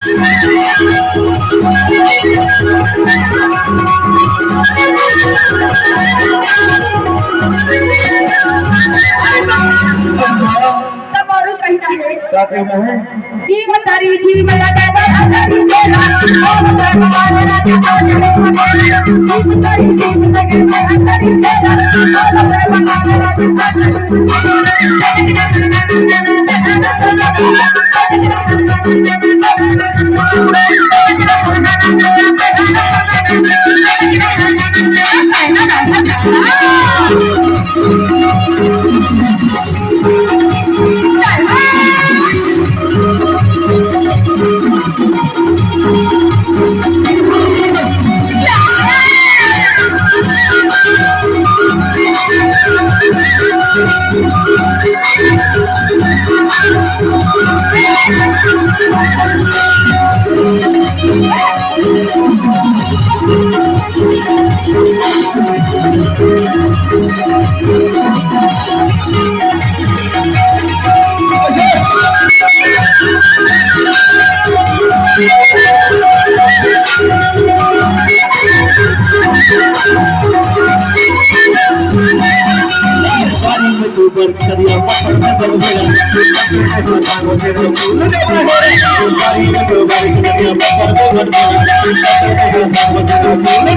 तब और कहता है क्या कहना है? कि मतारी जी मला दादा आजारी तेरा और भगवान राजा आजारी मतारी जी मला आजारी तेरा और भगवान राजा ऊपर करिया पत्थर में दब गया वो तेरे फूल दे रहे बारी में दो बारी करिया पत्थर में दब गया वो तेरे फूल